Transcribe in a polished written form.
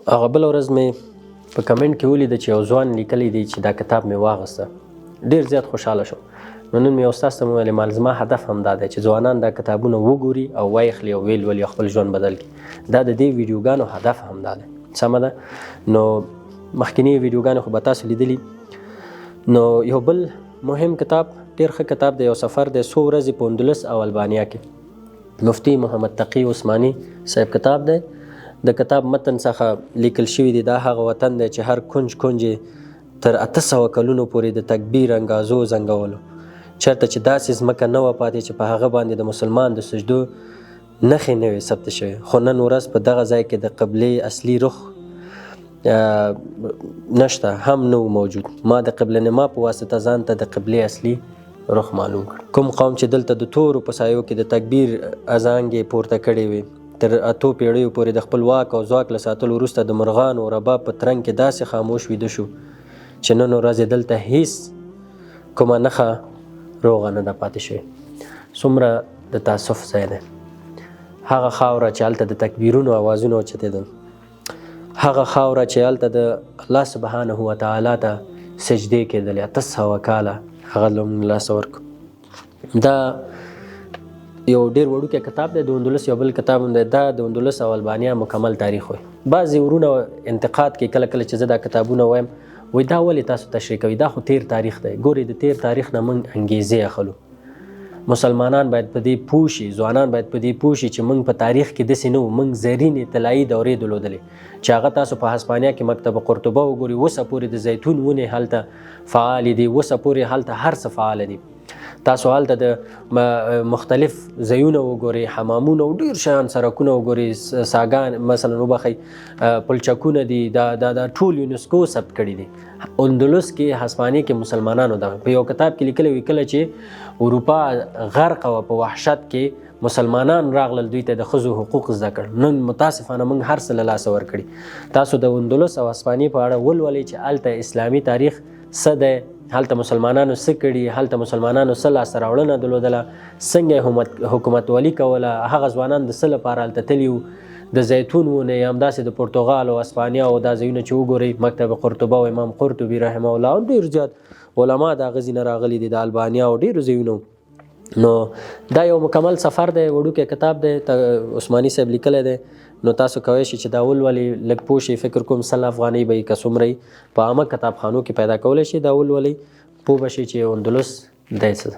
هغه بله ورځ مې په کمنټ کې ولیده چې یو ځوان لیکلی دی چې دا کتاب مې واغسته. ډېر زیات خوشحاله شوم. نو نن مې یو استاد ته وویل مال زما هدف هم دا دی چې ځوانان دا کتابونه وګوري او وایخلي او ویل ولي خپل ژوند بدل کړي. دا د دې ویډیوګانو هدف هم دا دی. سمه ده. نو مخکینی ویډیوګانې خو به تاسو لیدلي. نو یو بل مهم کتاب، ډېر ښه کتاب دی، یو سفر دی، 100 ورځې په اندلس او البانیا کې. مفتی محمد تقی عثماني صاحب کتاب دی. د کتاب متن څخه لیکل شوي دي دا هغه وطن دی چې هر کنج یې تر 800 کلونو پورې د تکبیر انګازو زنګولو. چېرته چې داسې ځمکه نه وه پاتې چې په هغه باندې د مسلمان د سجدو نښې نه وې ثبت شوې. خو نن ورځ په دغه ځای کې د قبلې اصلي رخ نشته، هم نه موجود. ما د قبله نما په واسطه ځان ته د قبلې اصلي رخ معلوم کړ. کوم قوم چې دلته د تورو په سایو کې د تکبیر اذانګې پورته کړې وې، تر 8 پیړیو پورې د خپل واک او ځواک له ساتلو وروسته د مرغانو او رباب په ترنګ کې داسې خاموش ویده شو چې نن ورځ دلته هیڅ کومه نښه روغه نه ده پاتې شوې. څومره د تاسف ځای دی. هغه خاوره چې هلته د تکبیرونو اوازونه اوچتېدل، هغه خاوره چې هلته د الله سبحانه وتعالی ته سجدې کېدلې 800 کاله، هغه لومړی لاسه ورکړو. دا یو ډېر وړوکی کتاب دی. د اندلس یو بل کتاب هم دی، دا د اندلس او البانیا مکمل تاریخ وایي. بعضې ورونه انتقاد کوي کله کله چې زه دا کتابونه وایم، وایي دا ولې تاسو تشریح کوي، دا خو تیر تاریخ دی. ګورې د تیر تاریخ نه موږ انګیزې اخلو. مسلمانان باید په دې پوه شي، ځوانان باید په دې پوه شي چې موږ په تاریخ کې داسې نه وو. موږ زرینې طلایي دورې درلودلې چې هغه تاسو په هسپانیا کې مکتب قرطبه وګورئ، اوسه پورې د زیتون ونې هلته فعالې دي، اوسه پورې هلته هر څه فعاله دي. تاسو هلته د مختلف ځایونه وګورئ، حمامونه او ډېر شیان، سرکونه وګورئ، ساګان مثلا وبخئ، پلچکونه دي، دا ټول یونسکو ثبت کړي دي. اندلس کې هسپانیا کې مسلمانانو دا په یو کتاب کې لیکلی وي کله چې اروپا غرق وه په وحشت کې، مسلمانان راغلل دوی ته د ښځو حقوق زده کړ. نن متاسفانه موږ هر څه له لاسه ورکړي. تاسو د اندلس او هسپانیې په اړه ولولئ چې هلته اسلامي تاریخ څه دی، هلته مسلمانانو څه کړي، هلته مسلمانانو څه لاسته راوړنه درلودله، څنګه حکومتولي کوله، هغه ځوانان د څه لپاره هلته تللي وو. د زیتون ونې یا همداسې د پرتغال او اسپانیا او دا ځایونه چې وګورئ، مکتب قرطبه او امام قرطبي رحمه الله او ډېر زیات علما د هغه ځینې راغلي دي، د البانیا او ډېرو ځایونو. نو دا یو مکمل سفر دی، وړوکی کتاب دی، عثماني صاحب لیکلی دی. نو تاسو کولی شئ چې دا ولولئ، لږ پوه شئ. فکر کوم 100 افغانۍ به یې که څومره یې په عامه کتابخانو کې پیدا کولی شئ، دا ولولئ، پوه به شئ چې اندلس دی څه ده.